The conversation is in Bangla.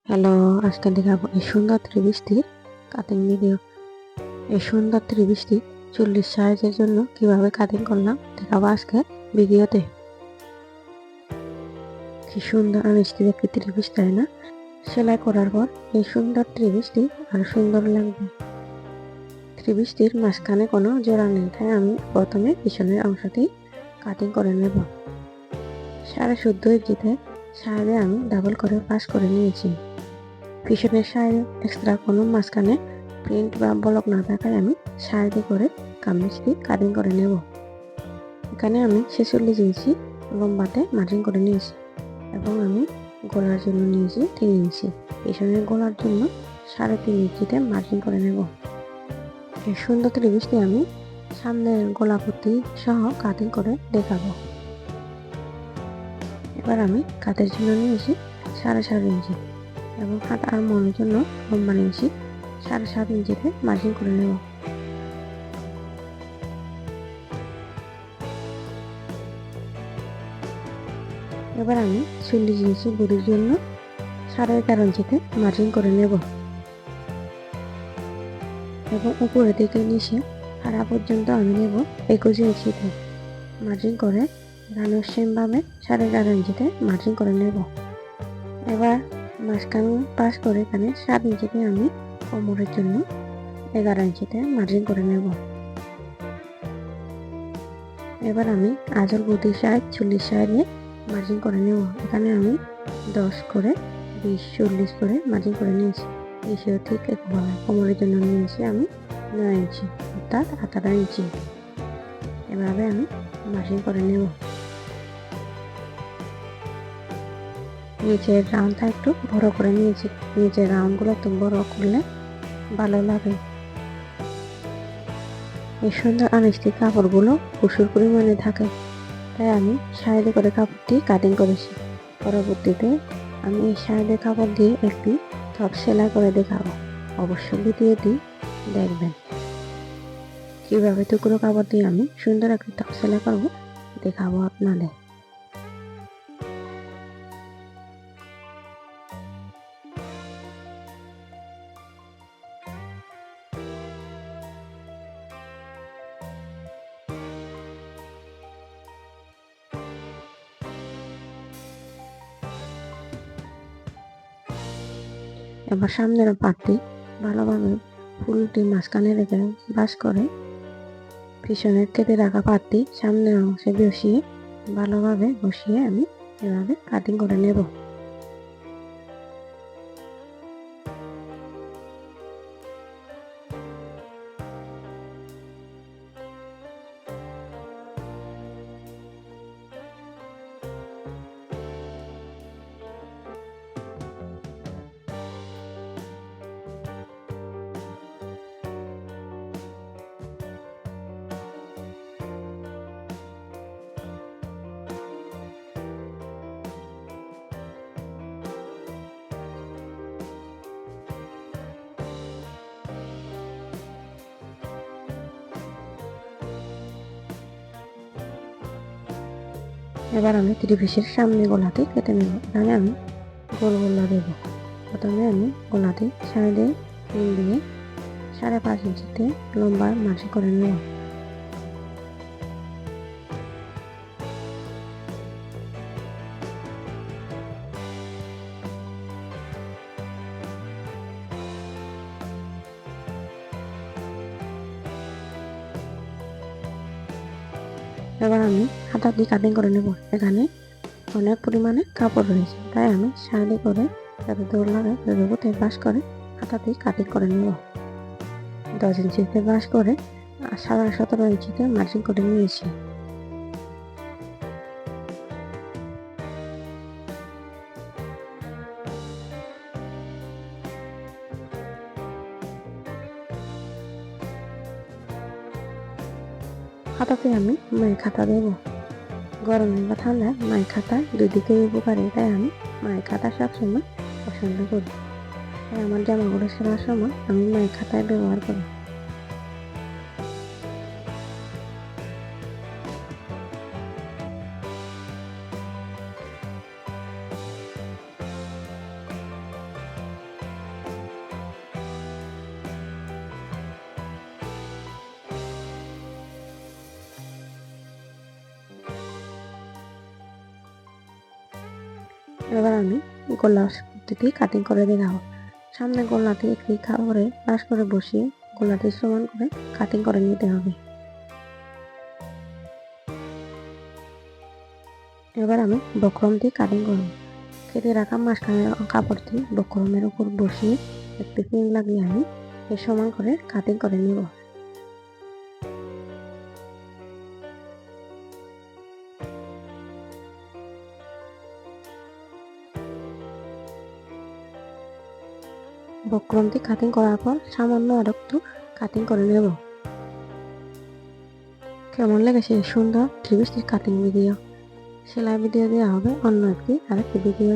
হ্যালো, আজকে দেখাবো এই সুন্দর ত্রিভুজটির কাটিং ভিডিও। এই সুন্দর ত্রিভুজটি 40 সাইজের জন্য কিভাবে কাটিং করলাম দেখাবো আজকে ভিডিওতে। কি সুন্দর আর মিষ্টি দেখতে ত্রিভুজ, তাই না? সেলাই করার পর এই সুন্দর ত্রিভুজটি আরো সুন্দর লাগবে। ত্রিভুজটির মাঝখানে কোনো জোড়া নেই, তাই আমি প্রথমে পিছনের অংশটি কাটিং করে নেব। 14.5 ইঞ্চিতে সাইডে আমি ডাবল করে পাশ করে নিয়েছি। পিছনের সাইডে এক্সট্রা কোনো মাঝখানে প্রিন্ট বা ব্লক না থাকায় আমি সাইডে করে কামিজটি কাটিং করে নেব। এখানে আমি 46 ইঞ্চি লম্বাতে মার্জিন করে নিয়েছি এবং আমি গলার জন্য নিয়েছি 3 ইঞ্চি। পিছনের গলার জন্য 3.5 ইঞ্চিতে মার্জিন করে নেব। এই সুন্দর ত্রিভুজটি আমি সামনের গলা পট্টি সহ কাটিং করে দেখাবো। এবার আমি কাঁধের জন্য নিয়েছি 7.5 ইঞ্চি এবং হাত আর মনের জন্য লম্বা নিয়েছি 7.5 ইঞ্চিতে মার্জিন করে নেব। এবার আমি 40 ইঞ্চি বডির জন্য 11.5 ইঞ্চিতে মার্জিন করে নেব এবং উপরে থেকে নিচে হারা পর্যন্ত আমি নেব 21 ইঞ্চিতে মার্জিন করে রানের সেমভাবে 4.5 ইঞ্চিতে মার্জিন করে নেব। এবার মাঝখান পাশ করে এখানে 7 ইঞ্চিতে আমি কোমরের জন্য 11 ইঞ্চিতে মার্জিন করে নেব। এবার আমি আঁচল প্রতি সাইড 40 সাইডে মার্জিন করে নেব। এখানে আমি 10 করে 20 40 করে মার্জিন করে নিয়েছি। এসেও ঠিক একভাবে কোমরের জন্য নিয়েছি আমি 9 ইঞ্চি অর্থাৎ 18 ইঞ্চি। এভাবে আমি মার্জিন করে নেব। নিচের রাউন্ডটা একটু বড় করে নিয়েছি। নিচের রাউন্ডগুলো একটু বড় করলে ভালো লাগে। এই সুন্দর আনস্টি কাপড়গুলো প্রচুর পরিমাণে থাকে, তাই আমি সাইডে করে কাপড়টি কাটিং করেছি। পরবর্তীতে আমি এই সাইডে কাপড় দিয়ে একটি টপ সেলাই করে দেখাবো। অবশ্যই ভিডিওটি দেখবেন কিভাবে টুকরো কাপড় দিয়ে আমি সুন্দর একটি টপ সেলাই করবো, দেখাবো আপনাদের। এবার সামনের পাটটি ভালোভাবে ফুলটি মাঝখানে রেখে বাস করে পিছনের কেটে রাখা পাটটি সামনের অংশে বসিয়ে ভালোভাবে বসিয়ে আমি এভাবে কাটিং করে নেব। এবার আমি ত্রিভুজের সামনে গলাতে কেটে নেব। এখানে আমি গোল গোলা দেব। প্রথমে আমি গলাতে সাইডে পিন দিয়ে 5.5 ইঞ্চিতে লম্বা মার্জিন করে নেব। এবার আমি হাতা দিয়ে কাটিং করে নেব। এখানে অনেক পরিমাণে কাপড় রয়েছে, তাই আমি সাইডে করে যাতে দৌড় লাগে ততটুকু বাস করে হাতা দিয়ে কাটিং করে নেব। 10 ইঞ্চিতে বাস করে 17.5 ইঞ্চিতে মার্জিন করে নিয়েছি। খাতাতে আমি মায়ের খাতা দেব। গরমে বা ঠান্ডায় মায়ের খাতা দুই দিকেই উপকারী, তাই আমি মায়ের খাতা সবসময় পছন্দ করি। তাই আমার জামাগুলো সেলার সময় আমি মায়ের খাতায় ব্যবহার করি। এবার আমি গোল্লা পদ্ধতি কাটিং করে দেখাবো। সামনে গোল্লাটি একটি কাপড়ে ব্রাশ করে বসিয়ে গোল্লাটি সমান করে কাটিং করে নিতে হবে। এবার আমি বক্রমটি কাটিং করব। কেটে রাখা মাঝখানের কাপড়টি বক্রমের উপর বসিয়ে একটি পিন লাগিয়ে আমি সমান করে কাটিং করে নেব। বক্রমটি কাটিং করার পর সামান্য আর একটু কাটিং করে নেব। কেমন লেগেছে সুন্দর থ্রি পিসটির কাটিং ভিডিও? সেলাই ভিডিও দেওয়া হবে অন্য আরেকটি ভিডিও।